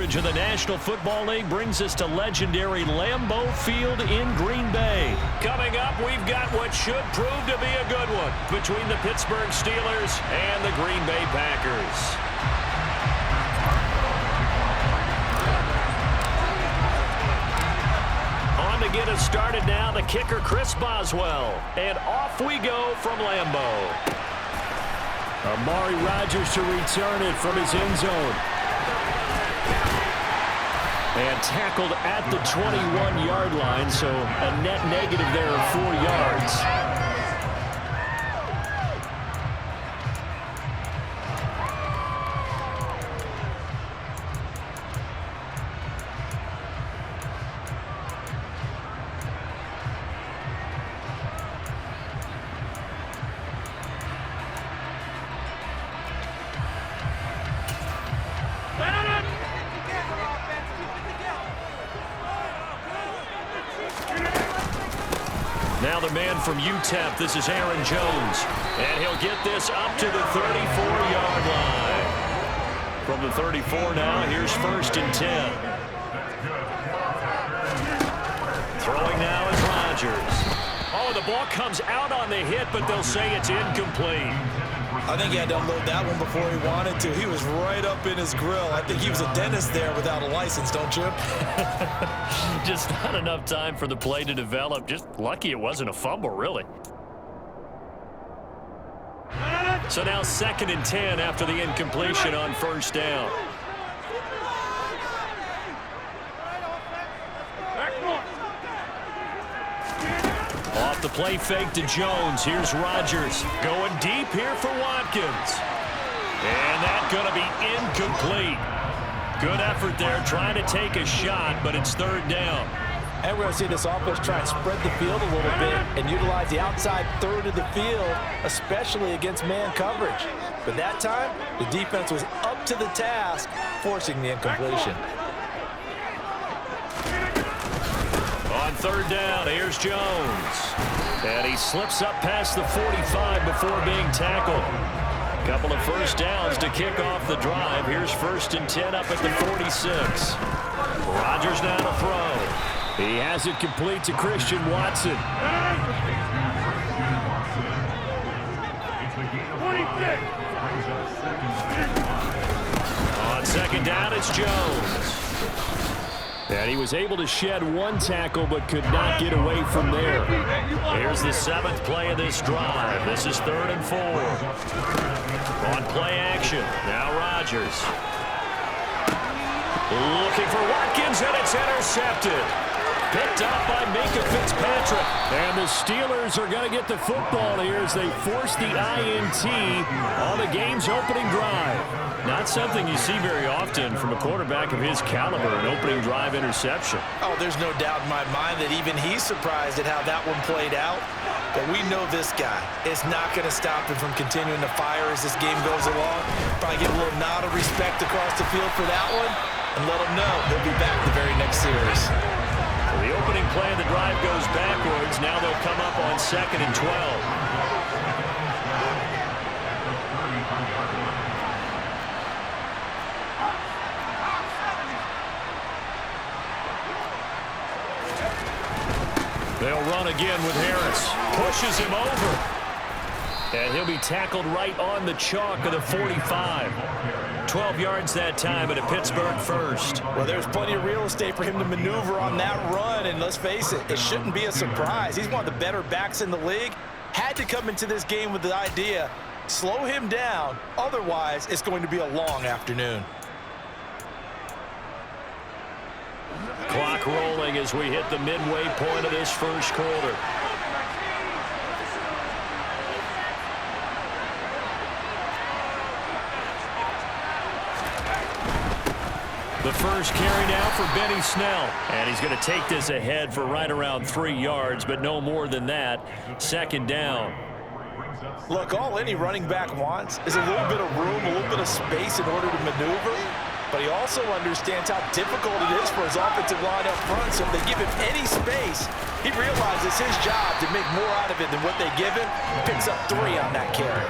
coverage of the National Football League brings us to legendary Lambeau Field in Green Bay. Coming up, we've got what should prove to be a good one between the Pittsburgh Steelers and the Green Bay Packers. On to get us started now, the kicker Chris Boswell. And off we go from Lambeau. Amari Rodgers to return it from his end zone. And tackled at the 21-yard line, so a net negative there of 4 yards. Now the man from UTEP, this is Aaron Jones. And he'll get this up to the 34-yard line. From the 34 now, here's 1st and 10. Throwing now is Rodgers. Oh, the ball comes out on the hit, but they'll say it's incomplete. I think he had to unload that one before he wanted to. He was right up in his grill. I think he was a dentist there without a license, don't you? Just not enough time for the play to develop. Just lucky it wasn't a fumble, really. So now 2nd and 10 after the incompletion on 1st down. Off the play fake to Jones. Here's Rodgers going deep here for Watkins. And that's going to be incomplete. Good effort there trying to take a shot, but it's 3rd down. And we're going to see this offense try and spread the field a little bit and utilize the outside third of the field, especially against man coverage. But that time, the defense was up to the task, forcing the incompletion. On 3rd down, here's Jones. And he slips up past the 45 before being tackled. Couple of 1st downs to kick off the drive. Here's 1st and 10 up at the 46. Rodgers now to throw. He has it complete to Christian Watson. On 2nd down, it's Jones. And he was able to shed 1 tackle but could not get away from there. Here's the 7th play of this drive. This is 3rd and 4. On play action, now Rodgers. Looking for Watkins, and it's intercepted. Picked up by Minka Fitzpatrick. And the Steelers are going to get the football here as they force the INT on the game's opening drive. Not something you see very often from a quarterback of his caliber, an opening drive interception. Oh, there's no doubt in my mind that even he's surprised at how that one played out. But we know this guy is not going to stop him from continuing to fire as this game goes along. Probably give a little nod of respect across the field for that one and let him know he'll be back the very next series. So the opening play of the drive goes backwards. Now they'll come up on 2nd and 12. They'll run again with Harris. Pushes him over. And he'll be tackled right on the chalk of the 45. 12 yards that time, and a Pittsburgh 1st. Well, there's plenty of real estate for him to maneuver on that run, and let's face it, it shouldn't be a surprise. He's one of the better backs in the league. Had to come into this game with the idea, slow him down, otherwise it's going to be a long afternoon. Clock rolling as we hit the midway point of this 1st quarter. The first carry now for Benny Snell. And he's going to take this ahead for right around 3 yards, but no more than that. 2nd down. Look, all any running back wants is a little bit of room, a little bit of space in order to maneuver. But he also understands how difficult it is for his offensive line up front. So if they give him any space, he realizes it's his job to make more out of it than what they give him. Picks up 3 on that carry.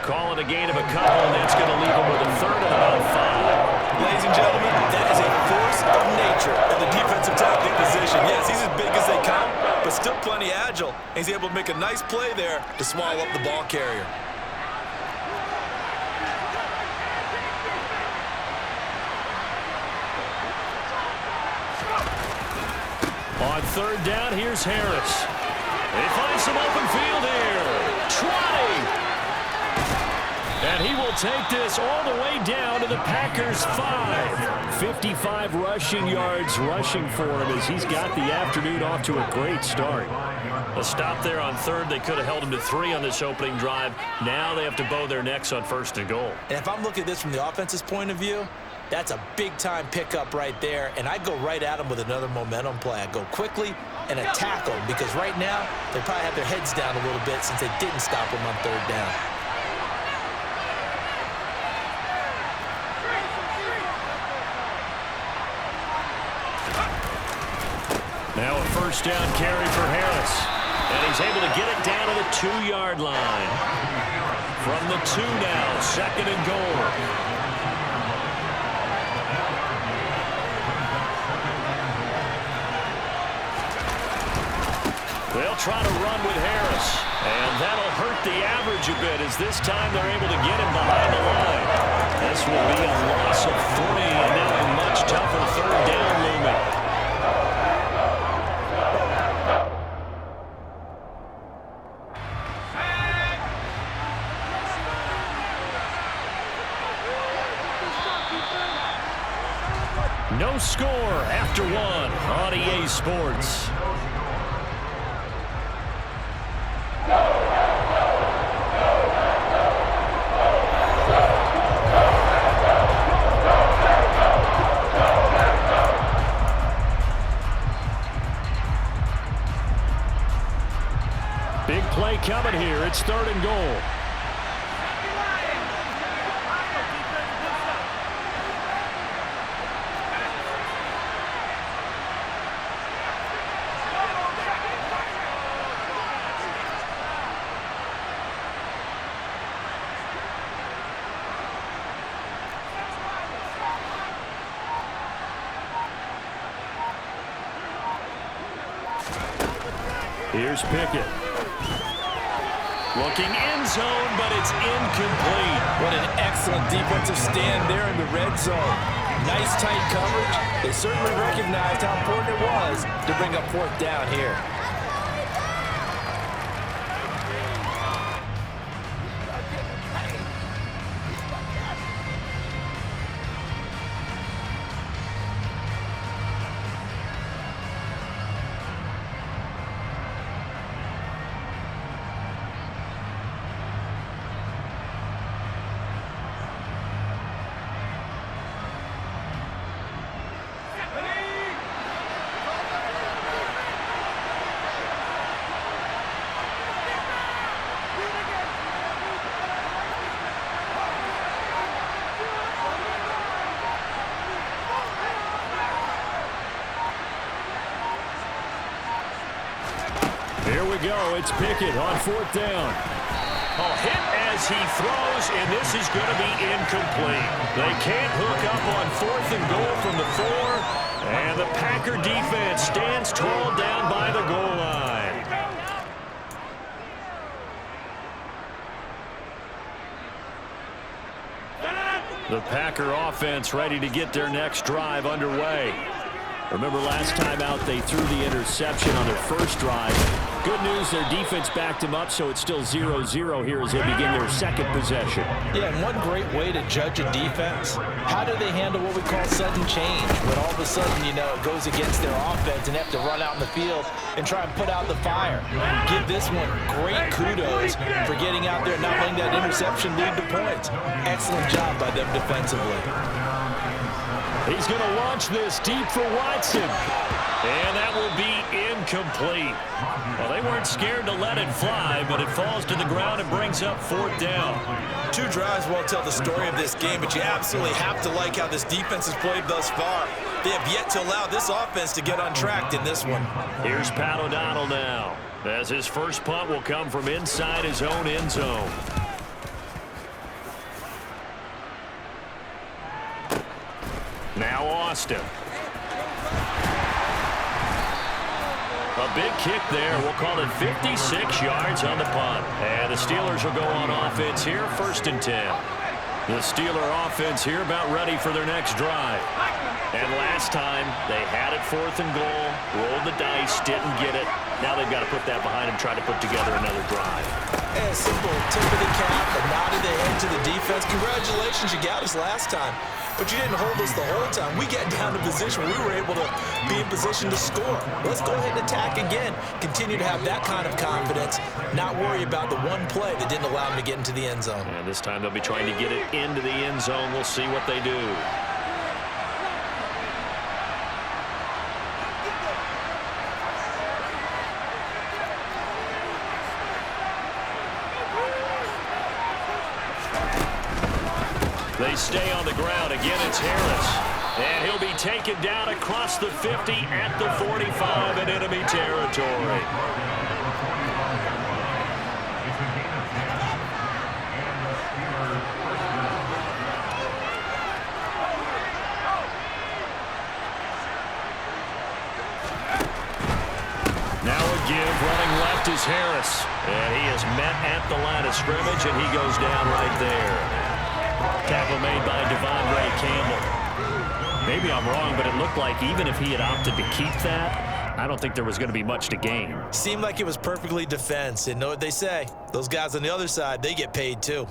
Call it a gain of a couple, and that's going to leave him with a 3rd and about 5. Ladies and gentlemen, that is a fragile. He's able to make a nice play there to swallow up the ball carrier. On third down, here's Harris. They find some open field here. Trotting. And he will take this all the way down to the Packers' 5. 55 rushing yards rushing for him as he's got the afternoon off to a great start. A stop there on third. They could have held him to 3 on this opening drive. Now they have to bow their necks on first and goal. And if I'm looking at this from the offense's point of view, that's a big-time pickup right there, and I go right at them with another momentum play. I go quickly and attack them because right now they probably have their heads down a little bit since they didn't stop them on third down. Now a first down carry for Harris, and he's able to get it down to the 2-yard line. From the 2 now, second and goal. They'll try to run with Harris, and that'll hurt the average a bit as this time they're able to get him behind the line. This will be a loss of 3, and now a much tougher third down looming. No score after 1 on EA Sports. Big play coming here. It's third and goal. Here's Pickett. Looking end zone, but it's incomplete. What an excellent defensive stand there in the red zone. Nice tight coverage. They certainly recognized how important it was to bring up fourth down here. Here we go. It's Pickett on fourth down. A hit as he throws, and this is going to be incomplete. They can't hook up on fourth and goal from the 4, and the Packer defense stands tall down by the goal line. The Packer offense ready to get their next drive underway. Remember last time out they threw the interception on their first drive. Good news, their defense backed them up, so it's still 0-0 here as they begin their second possession. Yeah, and one great way to judge a defense, how do they handle what we call sudden change? When all of a sudden, you know, it goes against their offense and they have to run out in the field and try and put out the fire. Give this one great kudos for getting out there and not letting that interception lead to points. Excellent job by them defensively. He's going to launch this deep for Watson. And that will be incomplete. Well, they weren't scared to let it fly, but it falls to the ground and brings up fourth down. 2 drives won't tell the story of this game, but you absolutely have to like how this defense has played thus far. They have yet to allow this offense to get untracked in this one. Here's Pat O'Donnell now, as his first punt will come from inside his own end zone. Now Austin. A big kick there. We'll call it 56 yards on the punt. And the Steelers will go on offense here, 1st and 10. The Steeler offense here about ready for their next drive. And last time, they had it 4th and goal, rolled the dice, didn't get it. Now they've got to put that behind them, try to put together another drive. A simple tip of the cap, a nod of the head to the defense. Congratulations, you got us last time. But you didn't hold us the whole time. We got down to position. We were able to be in position to score. Let's go ahead and attack again. Continue to have that kind of confidence. Not worry about the one play that didn't allow them to get into the end zone. And this time they'll be trying to get it into the end zone. We'll see what they do. They stay on the ground. Again, it's Harris. And he'll be taken down across the 50 at the 45 in enemy territory. Now a give. Running left is Harris. And he is met at the line of scrimmage, and he goes down right there. Tackle made by Devondre Campbell. Maybe I'm wrong, but it looked like even if he had opted to keep that, I don't think there was going to be much to gain. Seemed like it was perfectly defense. And know what they say? Those guys on the other side, they get paid too.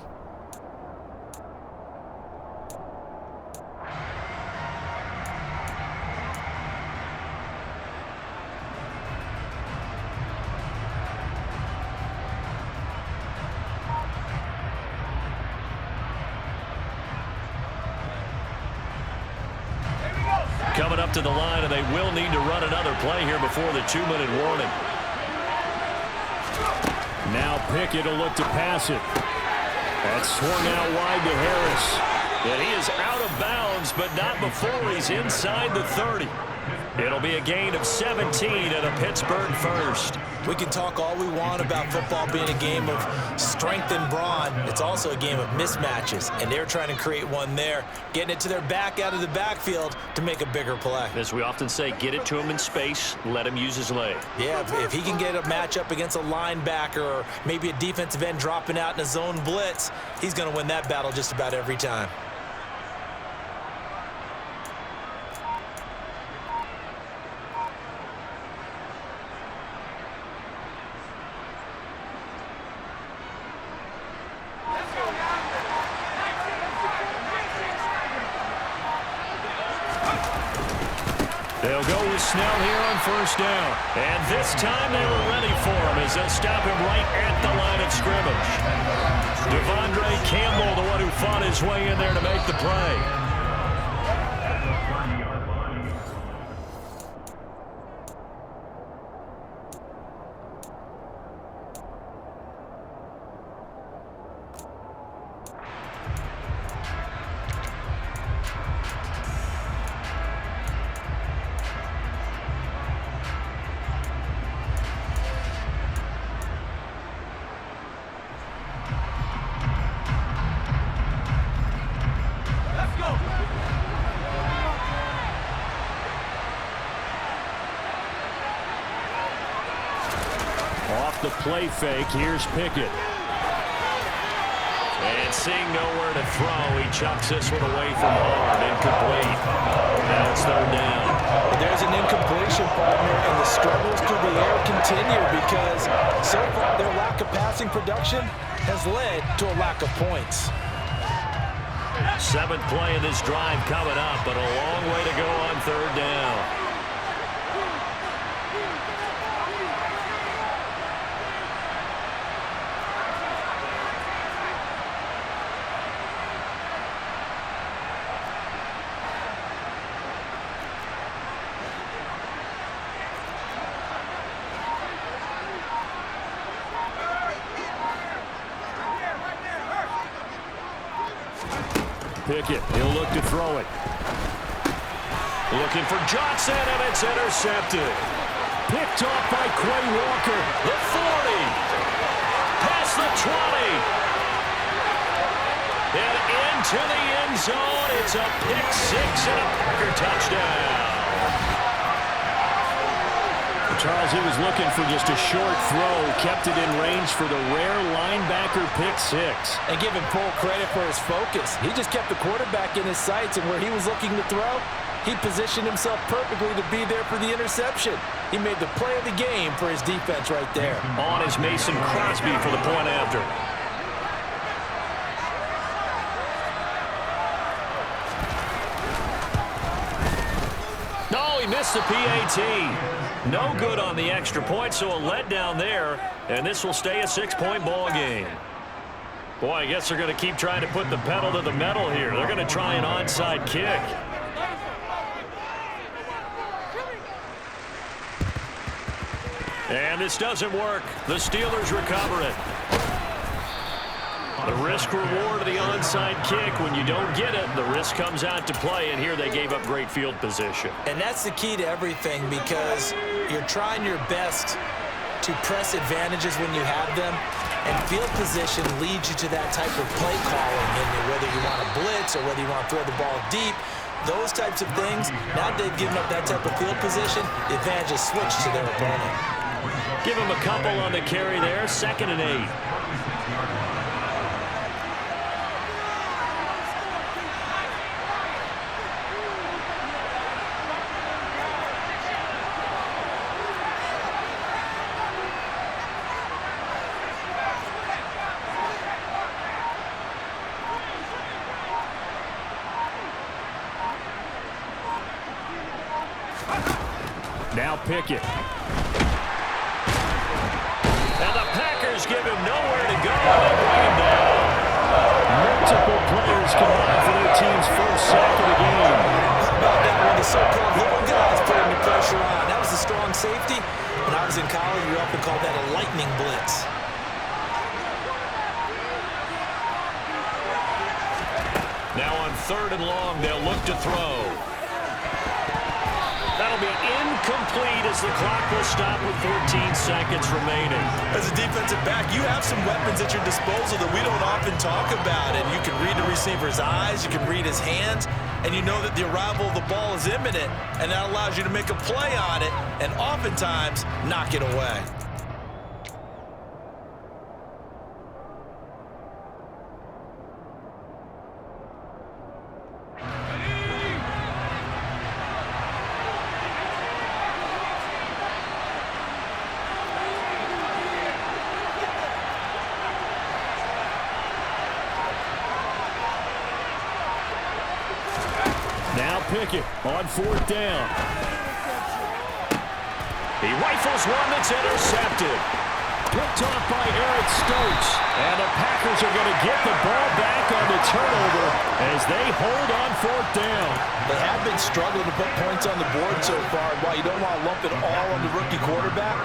Coming up to the line, and they will need to run another play here before the 2-minute warning. Now Pickett will look to pass it. That's swung out wide to Harris. And he is out of bounds, but not before he's inside the 30. It'll be a gain of 17 and a Pittsburgh first. We can talk all we want about football being a game of strength and brawn. It's also a game of mismatches, and they're trying to create one there, getting it to their back out of the backfield to make a bigger play. As we often say, get it to him in space, let him use his leg. Yeah, if he can get a matchup against a linebacker or maybe a defensive end dropping out in a zone blitz, he's going to win that battle just about every time. They'll go with Snell here on 1st down. And this time they were ready for him as they'll stop him right at the line of scrimmage. Devondre Campbell, the one who fought his way in there to make the play. Off the play fake, here's Pickett. And seeing nowhere to throw, he chucks this one away from hard. Incomplete. Now it's 3rd down. There's an incompletion, partner, and the struggles through the air continue because so far their lack of passing production has led to a lack of points. 7th play of this drive coming up, but a long way to go on 3rd down. Pickett, he'll look to throw it. Looking for Johnson, and it's intercepted. Picked off by Quay Walker. The 40. Past the 20. And into the end zone. It's a pick six and a Packer touchdown. Charles, he was looking for just a short throw, kept it in range for the rare linebacker pick six. And give him full credit for his focus. He just kept the quarterback in his sights, and where he was looking to throw, he positioned himself perfectly to be there for the interception. He made the play of the game for his defense right there. On is Mason Crosby for the point after. No, he missed the PAT. No good on the extra point, so a letdown there, and this will stay a 6-point ball game. Boy, I guess they're going to keep trying to put the pedal to the metal here. They're going to try an onside kick. And this doesn't work. The Steelers recover it. The risk-reward of the onside kick. When you don't get it, the risk comes out to play, and here they gave up great field position. And that's the key to everything, because you're trying your best to press advantages when you have them, and field position leads you to that type of play calling, and whether you want to blitz or whether you want to throw the ball deep, those types of things. Now they've given up that type of field position, the advantage is switched to their opponent. Give him a couple on the carry there, 2nd and 8. Now Pickett. And the Packers give him nowhere to go. They bring him down. Multiple players combined for their team's first sack of the game. How about that when the so-called little guys putting the pressure on? That was a strong safety. When I was in college, we often called that a lightning blitz. Now on 3rd and long, they'll look to throw. That'll be incomplete as the clock will stop with 14 seconds remaining. As a defensive back, you have some weapons at your disposal that we don't often talk about. And you can read the receiver's eyes, you can read his hands, and you know that the arrival of the ball is imminent, and that allows you to make a play on it and oftentimes knock it away. Now Pickett on 4th down. He rifles one that's intercepted. Picked off by Eric Stokes. And the Packers are going to get the ball back on the turnover as they hold on 4th down. They have been struggling to put points on the board so far. While you don't want to lump it all on the rookie quarterback,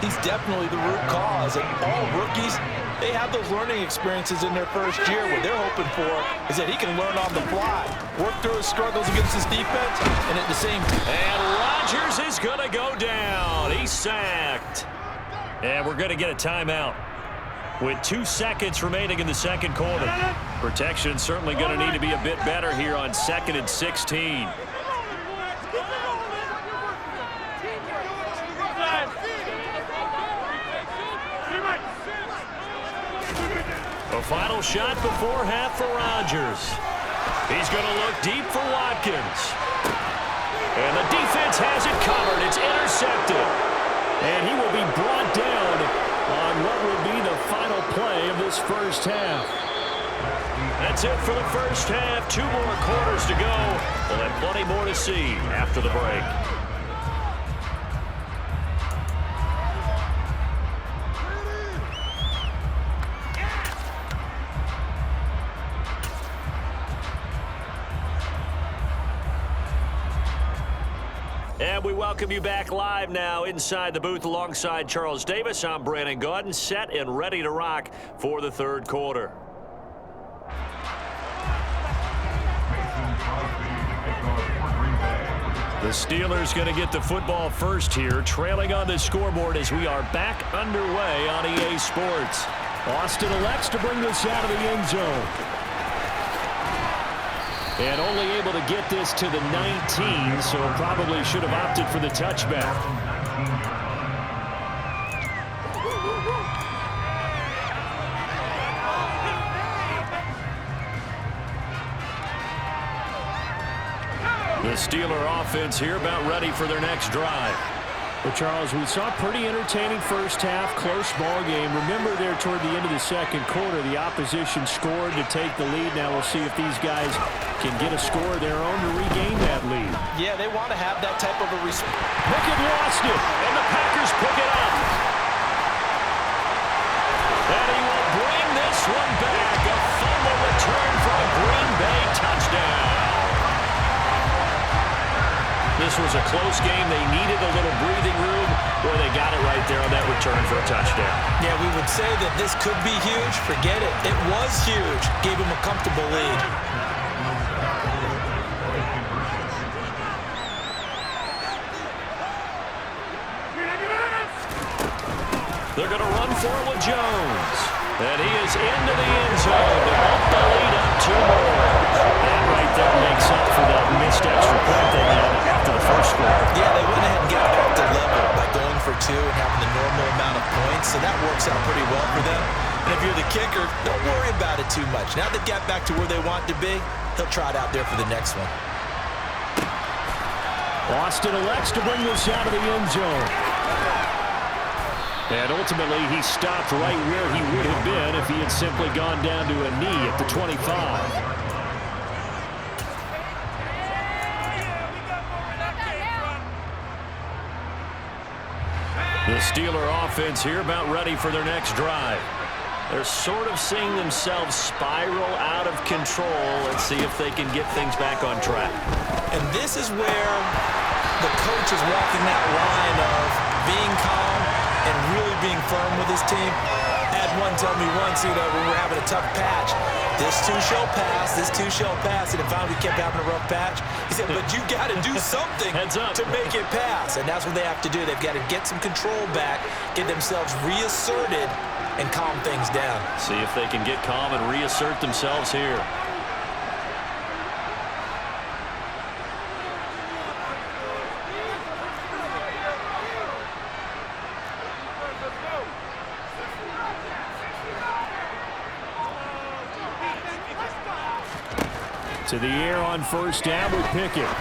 he's definitely the root cause. And all rookies, they have those learning experiences in their first year. What they're hoping for is that he can learn on the fly, work through his struggles against his defense, and at the same time. And Rodgers is going to go down. He's sacked. And we're going to get a timeout with 2 seconds remaining in the second quarter. Protection certainly going to need to be a bit better here on 2nd and 16. A final shot before half for Rodgers. He's going to look deep for Watkins. And the defense has it covered. It's intercepted. And he will be brought down on what will be the final play of this first half. That's it for the first half. 2 more quarters to go. We'll have plenty more to see after the break. And we welcome you back live now inside the booth alongside Charles Davis. I'm Brandon Gaudin, set and ready to rock for the third quarter. The Steelers going to get the football first here, trailing on the scoreboard as we are back underway on EA Sports. Austin elects to bring this out of the end zone. And only able to get this to the 19, so probably should have opted for the touchback. The Steeler offense here about ready for their next drive. Well, Charles, we saw a pretty entertaining first half, close ball game. Remember there toward the end of the second quarter, the opposition scored to take the lead. Now we'll see if these guys can get a score of their own to regain that lead. Yeah, they want to have that type of a response. Pickett lost it, and the Packers pick it up. And he will bring this one back. A fumble return for a Green Bay touchdown. This was a close game. They needed a little breathing room, where they got it right there on that return for a touchdown. Yeah, we would say that this could be huge. Forget it. It was huge. Gave him a comfortable lead. They're going to run for it with Jones. And he is into the end zone to bump the lead up 2 more. That right there makes up for that missed extra point they had after the first score. Yeah, they went ahead and got back to level by going for 2 and having the normal amount of points, so that works out pretty well for them. And if you're the kicker, don't worry about it too much. Now they've got back to where they want to be, he'll try it out there for the next one. Austin elects to bring this out of the end zone. And ultimately, he stopped right where he would have been if he had simply gone down to a knee at the 25. The Steeler offense here about ready for their next drive. They're sort of seeing themselves spiral out of control. Let's see if they can get things back on track. And this is where the coach is walking that line of being calm and really being firm with his team. Had one tell me once, when we're having a tough patch, this too shall pass, this too shall pass, and if finally we kept having a rough patch, he said, but you got to do something to make it pass, and that's what they have to do. They've got to get some control back, get themselves reasserted, and calm things down. See if they can get calm and reassert themselves here. To the air on first down with Pickett. And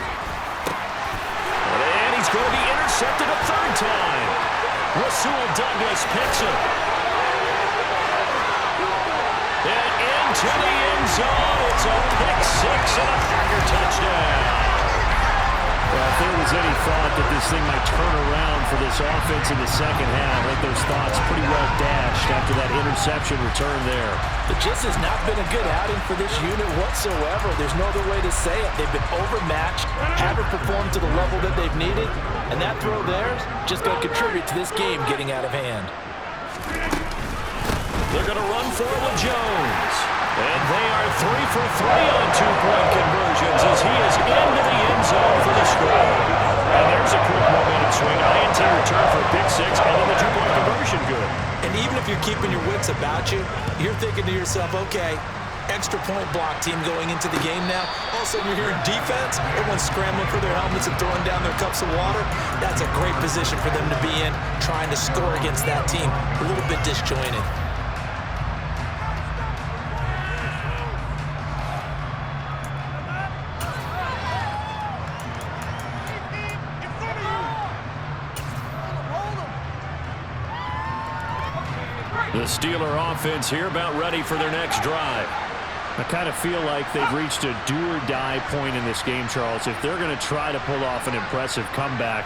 he's going to be intercepted a 3rd time. Rasul Douglas picks him. And into the end zone. It's a pick-6 and a Packer touchdown. Well, if there was any thought that this thing might turn around for this offense in the second half, I think those thoughts pretty well dashed after that interception return there. It just has not been a good outing for this unit whatsoever. There's no other way to say it. They've been overmatched, haven't performed to the level that they've needed, and that throw there is just going to contribute to this game getting out of hand. They're going to run for it with Jones. And they are 3 for 3 on 2-point conversions as he is into the end zone for the score. And there's a quick momentum swing. INT return for a pick-6, and then the 2-point conversion good. And even if you're keeping your wits about you, you're thinking to yourself, okay, extra point block team going into the game now. All of a sudden you're hearing defense, everyone's scrambling for their helmets and throwing down their cups of water. That's a great position for them to be in, trying to score against that team. A little bit disjointed. The Steeler offense here about ready for their next drive. I kind of feel like they've reached a do-or-die point in this game, Charles. If they're going to try to pull off an impressive comeback,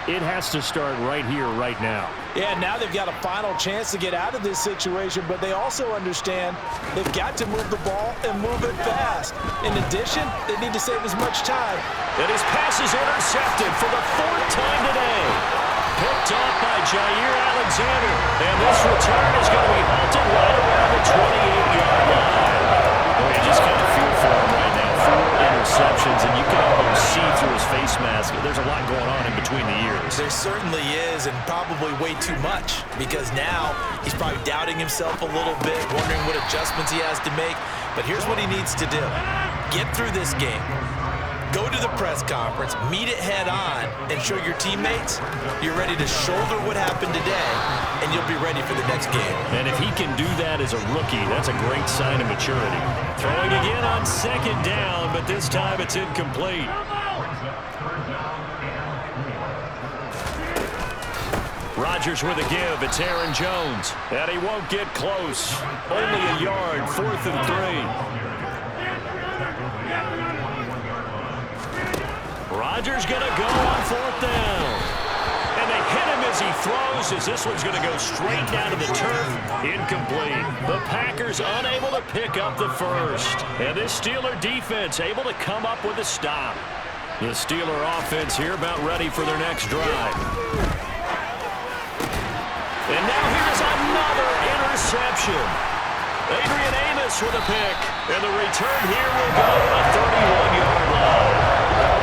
it has to start right here, right now. Yeah, now they've got a final chance to get out of this situation, but they also understand they've got to move the ball and move it fast. In addition, they need to save as much time. And his pass is intercepted for the 4th time today. Picked off by Jair Alexander. And this return is going to be halted right around the 28-yard line. You just kind of feel for him right now. 4 interceptions, and you can almost see through his face mask. There's a lot going on in between the ears. There certainly is, and probably way too much, because now he's probably doubting himself a little bit, wondering what adjustments he has to make. But here's what he needs to do. Get through this game. Go to the press conference, meet it head on, and show your teammates you're ready to shoulder what happened today, and you'll be ready for the next game. And if he can do that as a rookie, that's a great sign of maturity. Throwing again on 2nd down, but this time it's incomplete. Rodgers with a give. It's Aaron Jones. And he won't get close. Only a yard, 4th and 3. Rodgers going to go on 4th down. And they hit him as he throws, as this one's going to go straight down to the turf. Incomplete. The Packers unable to pick up the first. And this Steeler defense able to come up with a stop. The Steeler offense here about ready for their next drive. And now here's another interception. Adrian Amos with a pick. And the return here will go to the 31-yard line.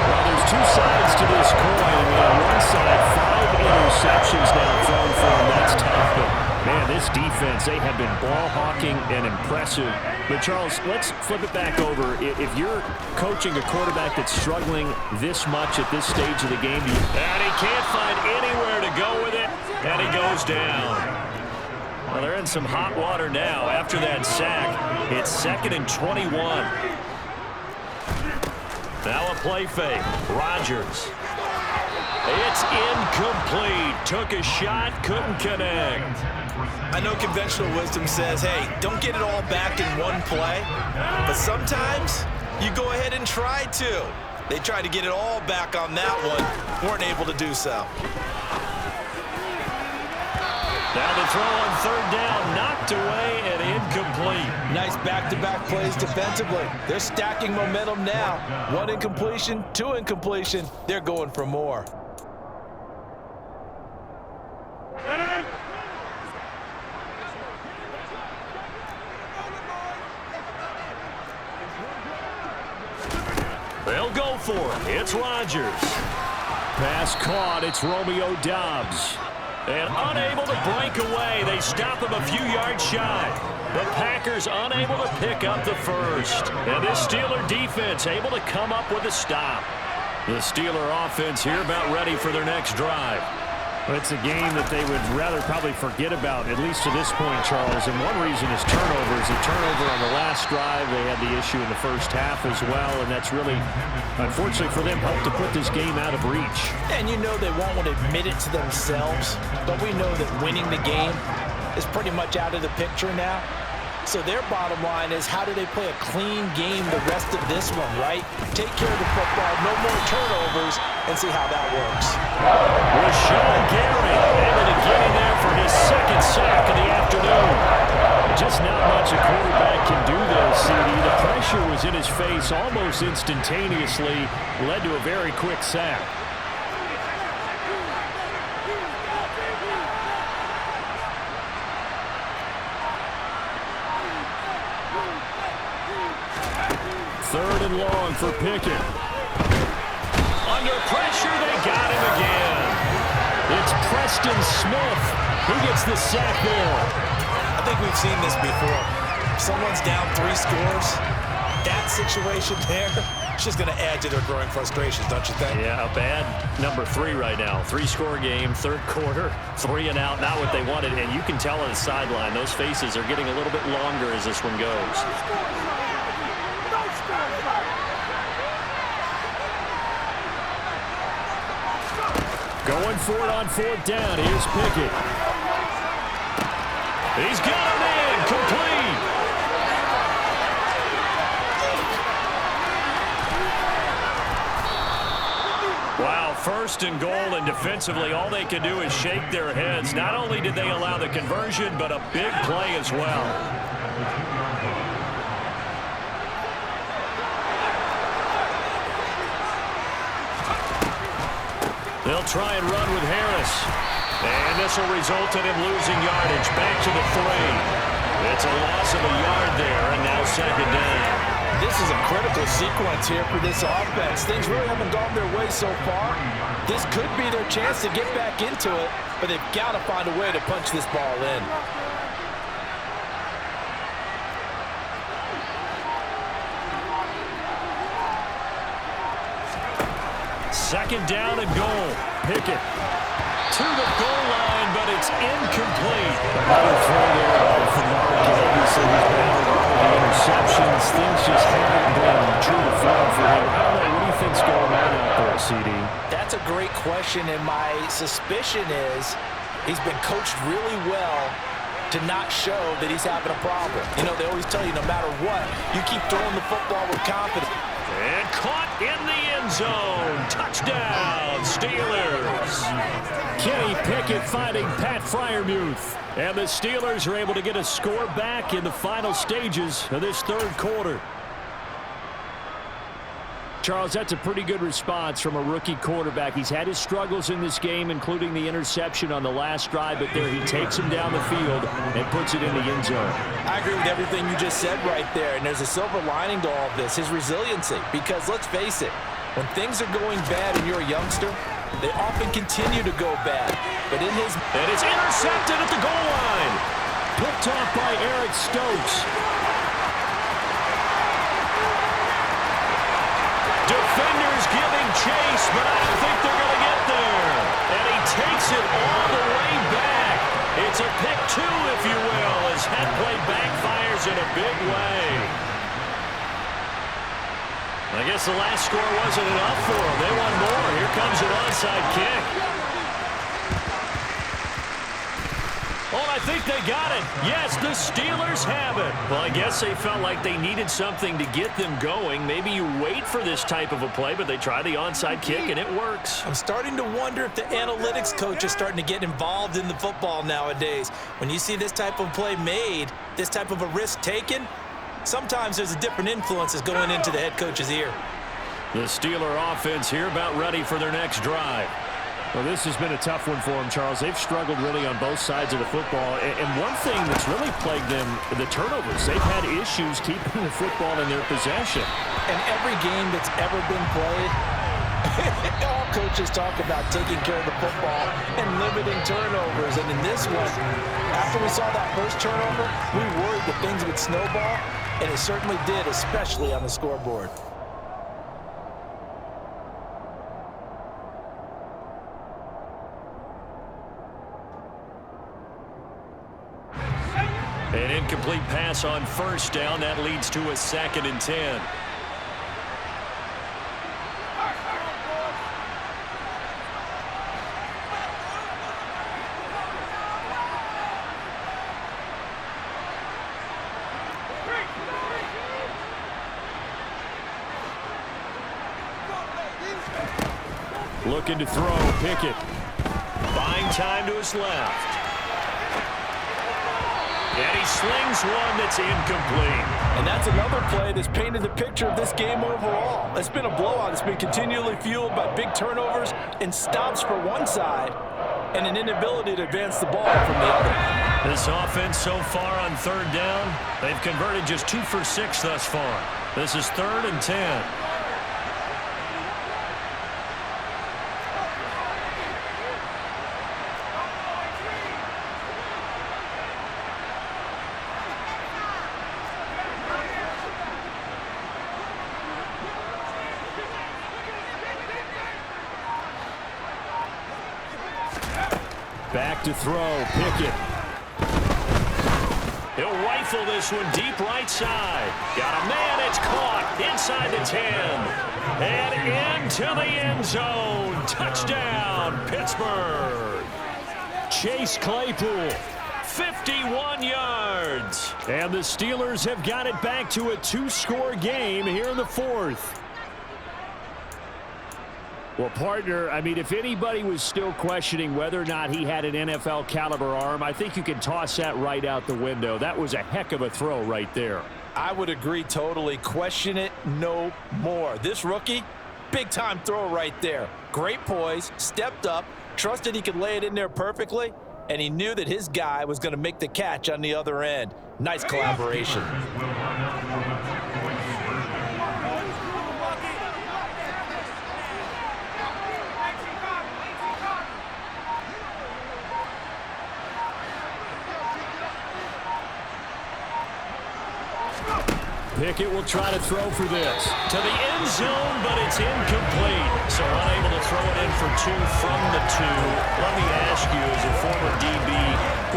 Well, there's two sides to this coin. I mean, on one side, 5 interceptions now thrown for him. That's tough. But, man, this defense, they have been ball hawking and impressive. But, Charles, let's flip it back over. If you're coaching a quarterback that's struggling this much at this stage of the game, and he can't find anywhere to go with it, and he goes down. Well, they're in some hot water now after that sack. It's 2nd and 21. Now a play fake. Rodgers. It's incomplete. Took a shot, couldn't connect. I know conventional wisdom says, hey, don't get it all back in one play. But sometimes you go ahead and try to. They tried to get it all back on that one. Weren't able to do so. Now the throw on 3rd down, knocked away and incomplete. Nice back-to-back plays defensively. They're stacking momentum now. 1 incompletion, 2 incompletion. They're going for more. They'll go for it. It's Rodgers. pass caught. It's Romeo Doubs. And unable to break away. They stop him a few yards shy. The Packers unable to pick up the first. And this Steeler defense able to come up with a stop. The Steeler offense here about ready for their next drive. It's a game that they would rather probably forget about, at least to this point, Charles. And one reason is turnovers. A turnover on the last drive. They had the issue in the first half as well. And that's really, unfortunately for them, helped to put this game out of reach. And you know they won't want to admit it to themselves. But we know that winning the game is pretty much out of the picture now. So their bottom line is, how do they play a clean game the rest of this one, right? Take care of the football, no more turnovers, and see how that works. Rashawn Gary able to get in there for his second sack of the afternoon. Just not much a quarterback can do there, CD. The pressure was in his face almost instantaneously, led to a very quick sack. Third and long for Pickett. Under pressure, they got him again. It's Preston Smith who gets the sack there. I think we've seen this before. Someone's down 3 scores. That situation there, it's just going to add to their growing frustrations, don't you think? Yeah, a bad number 3 right now. 3-score game, third quarter, 3 and out, not what they wanted. And you can tell on the sideline, those faces are getting a little bit longer as this one goes. Going for it on 4th down. Here's Pickett. He's got him in. Complete. Wow, 1st and goal, and defensively all they can do is shake their heads. Not only did they allow the conversion, but a big play as well. They'll try and run with Harris. And this will result in him losing yardage. Back to the 3. It's a loss of a yard there, and now 2nd down. This is a critical sequence here for this offense. Things really haven't gone their way so far. This could be their chance to get back into it, but they've got to find a way to punch this ball in. Second down and goal. Pickett to the goal line, but it's incomplete. Another throw there from Mark. Obviously, he's battled all of the interceptions. Things just haven't been true to form for him. I don't know. What do you think's going on out there, CD? That's a great question, and my suspicion is He's been coached really well to not show that he's having a problem. You know, they always tell you no matter what, you keep throwing the football with confidence. And caught in the end zone. Touchdown, Steelers. Kenny Pickett finding Pat Freiermuth. And the Steelers are able to get a score back in the final stages of this third quarter. Charles, that's a pretty good response from a rookie quarterback. He's had his struggles in this game, including the interception on the last drive, but there he takes him down the field and puts it in the end zone. I agree with everything you just said right there, and there's a silver lining to all of this, his resiliency. Because let's face it, when things are going bad and you're a youngster, they often continue to go bad. But in his... And it's intercepted at the goal line. Picked off by Eric Stokes. Defenders giving chase, but I don't think they're going to get there. And he takes it all the way back. It's a pick two, if you will, as head play backfires in a big way. I guess the last score wasn't enough for them. They want more. Here comes an onside kick. Oh, I think they got it. Yes, the Steelers have it. Well, I guess they felt like they needed something to get them going. Maybe you wait for this type of a play, but they try the onside kick, and it works. I'm starting to wonder if the analytics coach is starting to get involved in the football nowadays. When you see this type of play made, this type of a risk taken, sometimes there's a different influence that's going into the head coach's ear. The Steeler offense here about ready for their next drive. Well, this has been a tough one for them, Charles. They've struggled really on both sides of the football. And one thing that's really plagued them, the turnovers. They've had issues keeping the football in their possession. And every game that's ever been played, all coaches talk about taking care of the football and limiting turnovers. And in this one, after we saw that first turnover, we worried that things would snowball, and it certainly did, especially on the scoreboard. An incomplete pass on first down. That leads to a 2nd and 10. Looking to throw, Pickett. Buying time to his left. And he slings one that's incomplete. And that's another play that's painted the picture of this game overall. It's been a blowout. It's been continually fueled by big turnovers and stops for one side and an inability to advance the ball from the other. This offense so far on 3rd down, they've converted just 2 for 6 thus far. This is 3rd and 10. Back to throw, Pickett. He'll rifle this one deep right side. Got a man, it's caught inside the 10. And into the end zone. Touchdown, Pittsburgh. Chase Claypool. 51 yards. And the Steelers have got it back to a 2-score game here in the 4th. Well, partner, I mean, if anybody was still questioning whether or not he had an NFL caliber arm, I think you can toss that right out the window. That was a heck of a throw right there. I would agree totally. Question it no more. This rookie, big-time throw right there. Great poise, stepped up, trusted he could lay it in there perfectly, and he knew that his guy was going to make the catch on the other end. Nice collaboration. Pickett will try to throw for this. To the end zone, but it's incomplete. So unable to throw it in for 2 from the 2. Let me ask you, as a former DB,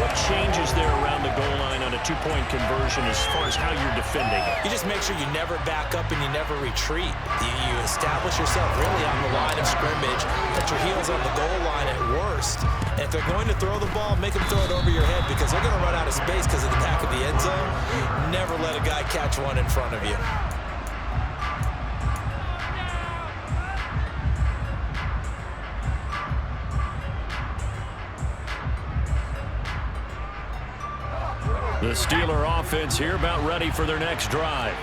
what changes there around the goal line on a 2-point conversion as far as how you're defending it? You just make sure you never back up and you never retreat. You establish yourself really on the line of scrimmage, put your heels on the goal line at worst. And if they're going to throw the ball, make them throw it over your head because they're going to run out of space because of the back of the end zone. Never let a guy catch one in front of you. The Steeler offense here about ready for their next drive.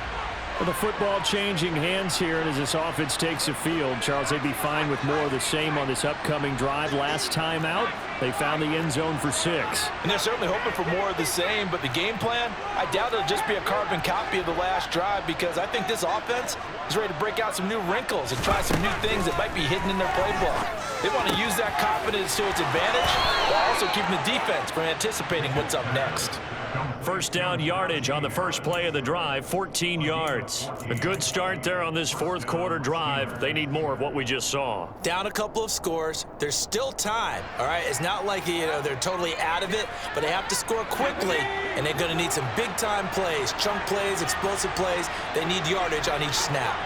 Well, the football changing hands here, and as this offense takes the field, Charles, they'd be fine with more of the same on this upcoming drive. Last time out, they found the end zone for 6. And they're certainly hoping for more of the same, but the game plan, I doubt it'll just be a carbon copy of the last drive because I think this offense is ready to break out some new wrinkles and try some new things that might be hidden in their playbook. They want to use that confidence to its advantage while also keeping the defense from anticipating what's up next. First down yardage on the first play of the drive, 14 yards. A good start there on this fourth quarter drive. They need more of what we just saw. Down a couple of scores. There's still time, all right? It's not like, they're totally out of it, but they have to score quickly, and they're going to need some big-time plays, chunk plays, explosive plays. They need yardage on each snap.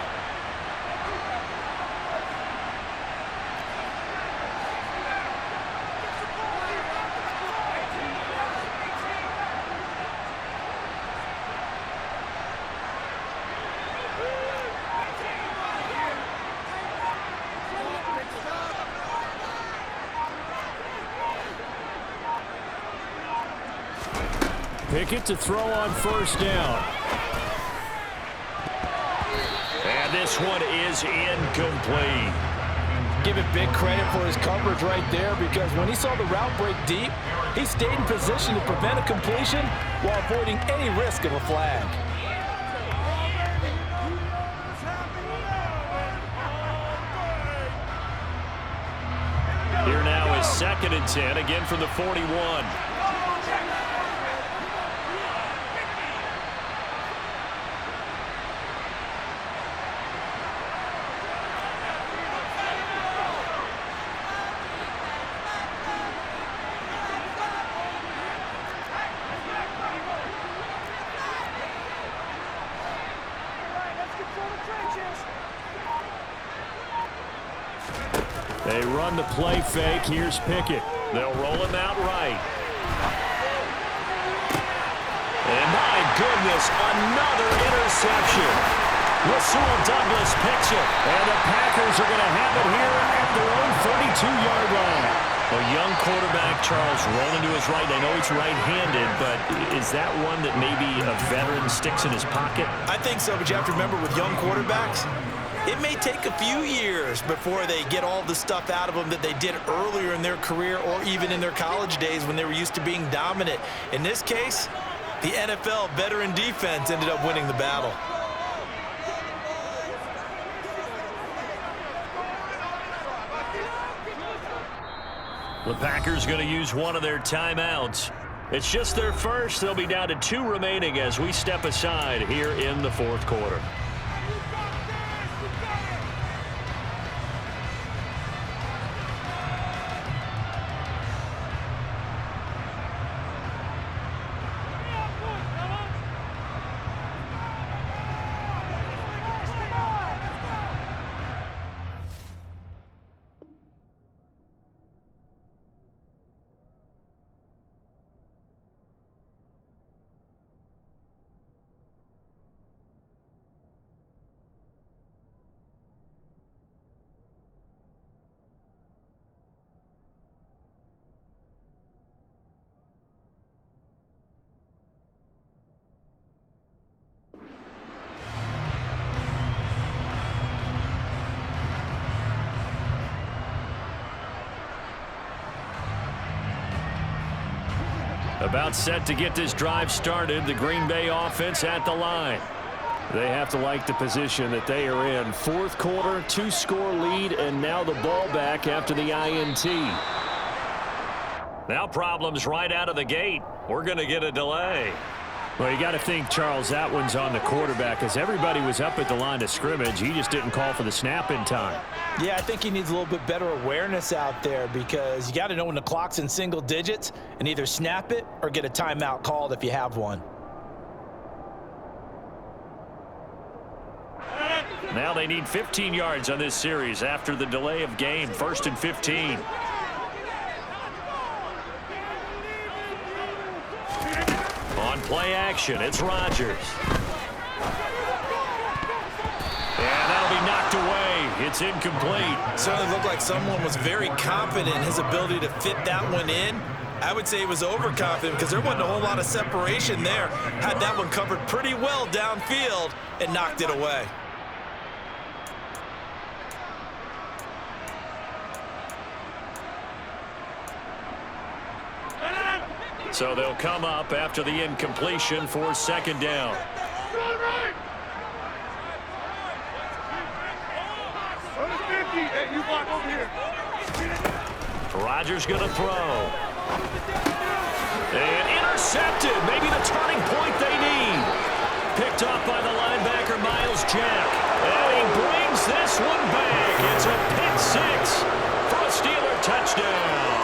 Pickett to throw on first down. And this one is incomplete. Give it big credit for his coverage right there because when he saw the route break deep, he stayed in position to prevent a completion while avoiding any risk of a flag. Here now is 2nd and 10, again from the 41. They run the play fake. Here's Pickett. They'll roll him out right. And my goodness, another interception. Rasul Douglas picks it. And the Packers are going to have it here at their own 32-yard line. A young quarterback, Charles, rolling to his right. I know he's right-handed, but is that one that maybe a veteran sticks in his pocket? I think so, but you have to remember with young quarterbacks, it may take a few years before they get all the stuff out of them that they did earlier in their career or even in their college days when they were used to being dominant. In this case, the NFL veteran defense ended up winning the battle. The Packers going to use one of their timeouts. It's just their first. They'll be down to 2 remaining as we step aside here in the fourth quarter. About set to get this drive started. The Green Bay offense at the line. They have to like the position that they are in. Fourth quarter, 2-score lead, and now the ball back after the INT. Now problems right out of the gate. We're going to get a delay. Well, you got to think, Charles, that one's on the quarterback because everybody was up at the line of scrimmage. He just didn't call for the snap in time. Yeah, I think he needs a little bit better awareness out there because you got to know when the clock's in single digits and either snap it or get a timeout called if you have one. Now they need 15 yards on this series after the delay of game. 1st and 15. On play action, it's Rodgers. And that'll be knocked away. It's incomplete. Certainly looked like someone was very confident in his ability to fit that one in. I would say he was overconfident because there wasn't a whole lot of separation there. Had that one covered pretty well downfield and knocked it away. So they'll come up after the incompletion for 2nd down. Rodgers going to throw. And intercepted. Maybe the turning point they need. Picked off by the linebacker, Miles Jack. And he brings this one back. It's a pick six for a Steeler touchdown.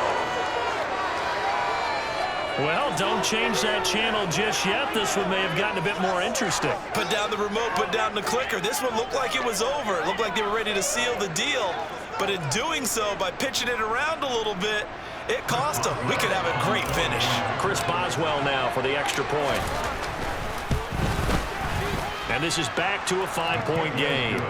Well, don't change that channel just yet. This one may have gotten a bit more interesting. Put down the remote, put down the clicker. This one looked like it was over. It looked like they were ready to seal the deal. But in doing so, by pitching it around a little bit, it cost them. We could have a great finish. Chris Boswell now for the extra point. And this is back to a 5-point game.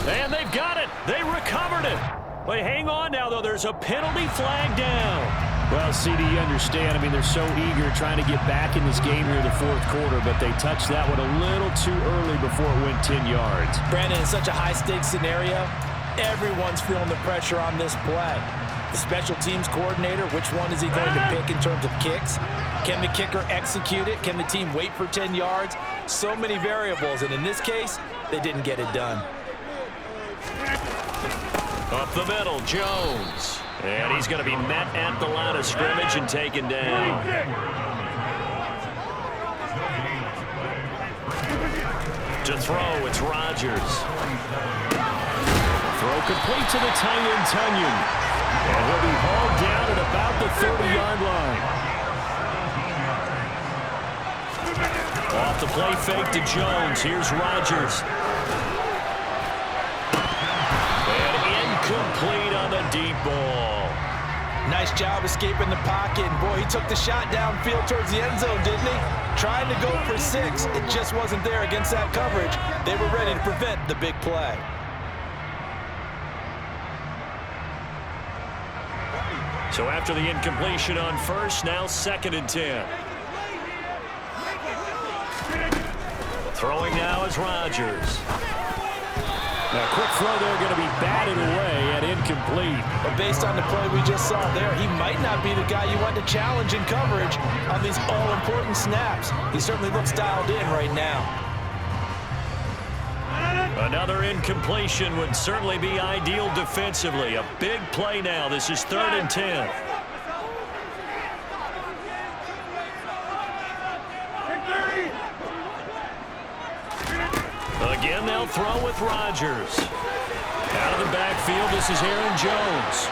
And they've got it. They recovered it. But hang on now, though. There's a penalty flag down. Well, CD, you understand. I mean, they're so eager trying to get back in this game here in the 4th quarter, but they touched that one a little too early before it went 10 yards. Brandon, in such a high-stakes scenario, everyone's feeling the pressure on this play. The special teams coordinator, which one is he going to pick in terms of kicks? Can the kicker execute it? Can the team wait for 10 yards? So many variables, and in this case, they didn't get it done. Up the middle, Jones. And he's going to be met at the line of scrimmage and taken down. To throw, it's Rodgers. Throw complete to the tight end, Tunyon. And he'll be hauled down at about the 30-yard line. Off the play fake to Jones. Here's Rodgers. Complete on the deep ball. Nice job escaping the pocket. And boy, he took the shot downfield towards the end zone, didn't he? Trying to go for 6. It just wasn't there against that coverage. They were ready to prevent the big play. So after the incompletion on first, now 2nd and 10. Throwing now is Rodgers. Now, quick throw there, going to be batted away and incomplete. But based on the play we just saw there, he might not be the guy you want to challenge in coverage on these all-important snaps. He certainly looks dialed in right now. Another incompletion would certainly be ideal defensively. A big play now. This is 3rd and 10. Again, they'll throw with Rodgers. Out of the backfield, this is Aaron Jones.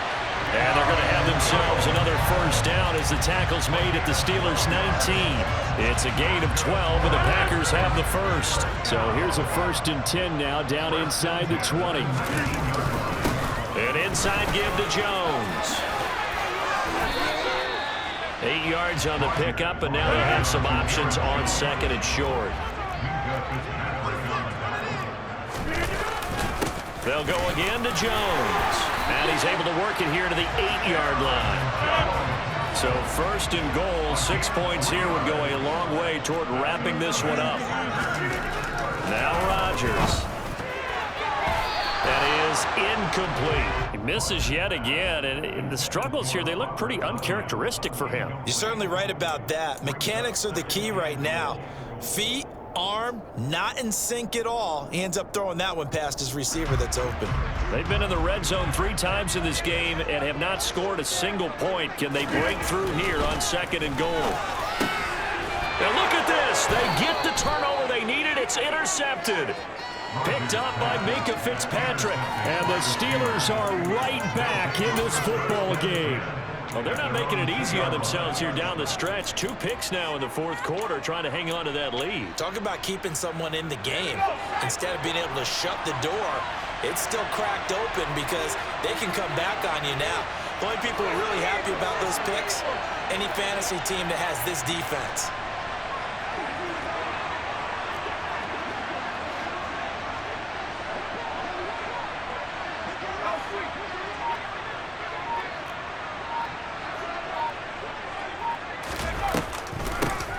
And they're going to have themselves another 1st down as the tackle's made at the Steelers' 19. It's a gain of 12, and the Packers have the 1st. So here's a 1st and 10 now, down inside the 20. An inside give to Jones. 8 yards on the pickup, and now they'll have some options on 2nd and short. They'll go again to Jones. And he's able to work it here to the 8-yard line. So 1st and goal, 6 points here would go a long way toward wrapping this one up. Now Rodgers. That is incomplete. Misses yet again, and the struggles here, they look pretty uncharacteristic for him. You're certainly right about that. Mechanics are the key right now. Feet, arm, not in sync at all. He ends up throwing that one past his receiver that's open. They've been in the red zone 3 times in this game and have not scored a single point. Can they break through here on 2nd and goal? Now look at this. They get the turnover they needed. It's intercepted. Picked up by Minka Fitzpatrick. And the Steelers are right back in this football game. Well, they're not making it easy on themselves here down the stretch. 2 picks now in the 4th quarter, trying to hang on to that lead. Talk about keeping someone in the game. Instead of being able to shut the door, it's still cracked open because they can come back on you now. The only people who are really happy about those picks, any fantasy team that has this defense.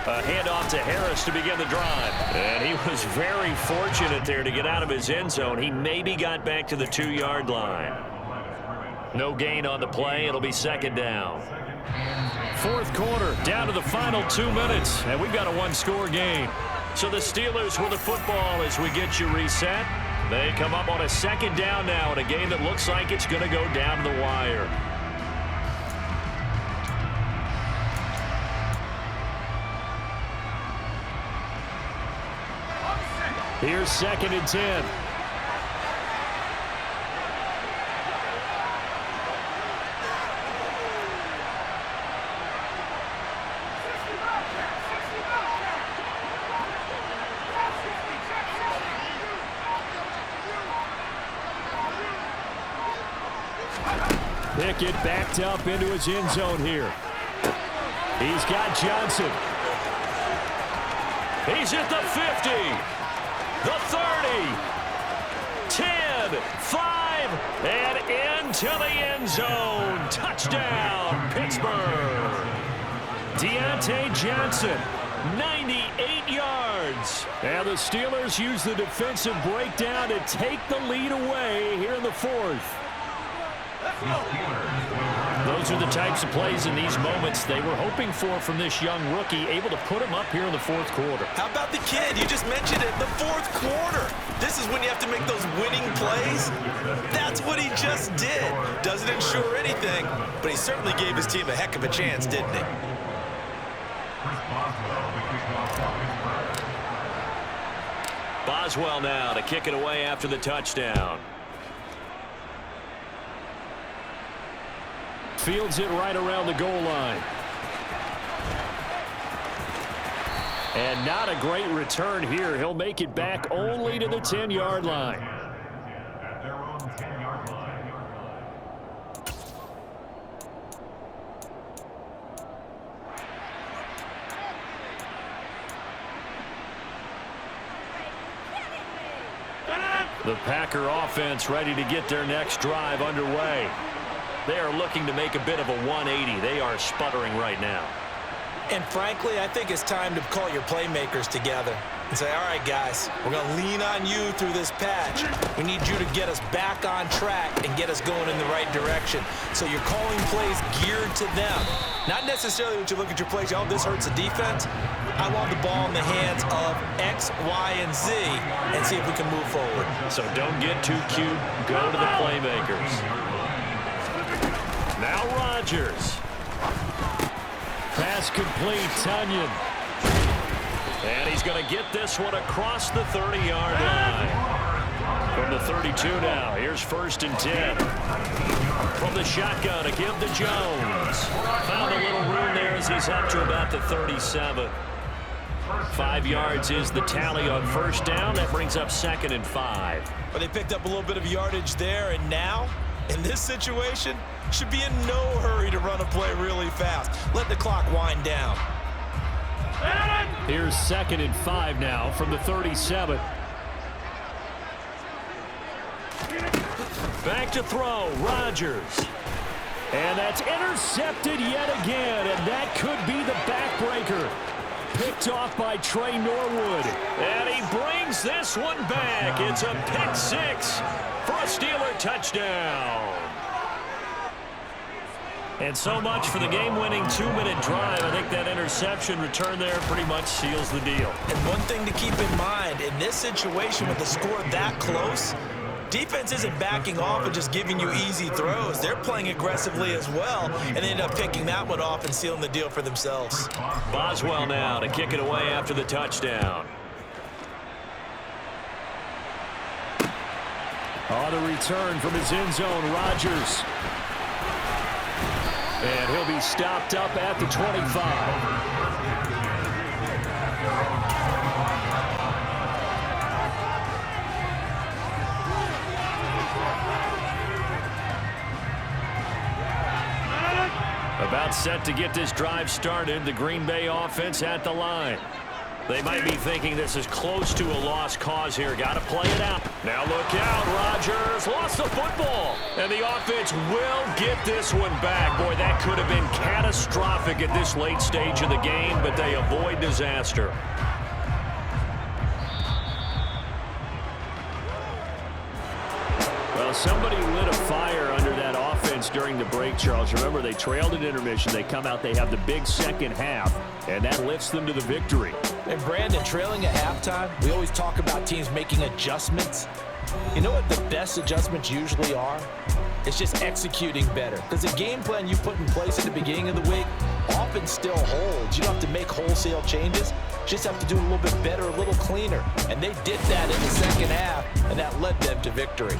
A handoff to Harris to begin the drive. And he was very fortunate there to get out of his end zone. He maybe got back to the 2-yard line. No gain on the play. It'll be 2nd down. 4th quarter, down to the final 2 minutes. And we've got a 1-score game. So the Steelers with the football as we get you reset. They come up on a 2nd down now in a game that looks like it's going to go down to the wire. Here's 2nd and 10. Pickett backed up into his end zone here. He's got Johnson. He's at the 50. The 30, 10, 5, and into the end zone. Touchdown, Pittsburgh. Deontay Johnson, 98 yards. And the Steelers use the defensive breakdown to take the lead away here in the 4th. Those are the types of plays in these moments they were hoping for from this young rookie, able to put him up here in the 4th quarter. How about the kid? You just mentioned it, the 4th quarter. This is when you have to make those winning plays. That's what he just did. Doesn't ensure anything, but he certainly gave his team a heck of a chance, didn't he? Boswell now to kick it away after the touchdown. Fields it right around the goal line. And not a great return here. He'll make it back only to the 10-yard line. The Packer offense ready to get their next drive underway. They are looking to make a bit of a 180. They are sputtering right now. And frankly, I think it's time to call your playmakers together and say, all right, guys, we're going to lean on you through this patch. We need you to get us back on track and get us going in the right direction. So you're calling plays geared to them. Not necessarily when you look at your plays, oh, this hurts the defense. I want the ball in the hands of X, Y, and Z and see if we can move forward. So don't get too cute. Go to the playmakers. Now Rodgers. Pass complete, Tunyon. And he's going to get this one across the 30-yard line. From the 32 now, here's 1st and 10. From the shotgun to give to Jones. Found a little room there as he's up to about the 37. 5 yards is the tally on 1st down. That brings up 2nd and 5. But they picked up a little bit of yardage there, and now, in this situation, should be in no hurry to run a play really fast. Let the clock wind down. Here's 2nd and 5 now from the 37. Back to throw, Rodgers. And that's intercepted yet again, and that could be the backbreaker. Picked off by Trey Norwood. And he brings this one back. It's a pick 6 for a Steeler touchdown. And so much for the game-winning 2-minute drive. I think that interception return there pretty much seals the deal. And one thing to keep in mind, in this situation with the score that close, defense isn't backing off and just giving you easy throws. They're playing aggressively as well, and they end up picking that one off and sealing the deal for themselves. Boswell now to kick it away after the touchdown. On the return from his end zone, Rodgers. And he'll be stopped up at the 25. About set to get this drive started, the Green Bay offense at the line. They might be thinking this is close to a lost cause here. Got to play it out. Now look out. Rodgers lost the football. And the offense will get this one back. Boy, that could have been catastrophic at this late stage of the game, but they avoid disaster. Well, somebody lit a fire under that offense during the break, Charles. Remember, they trailed at intermission. They come out, they have the big second half, and that lifts them to the victory. And Brandon, trailing at halftime, we always talk about teams making adjustments. You know what the best adjustments usually are? It's just executing better. Because the game plan you put in place at the beginning of the week often still holds. You don't have to make wholesale changes. Just have to do it a little bit better, a little cleaner. And they did that in the second half, and that led them to victory.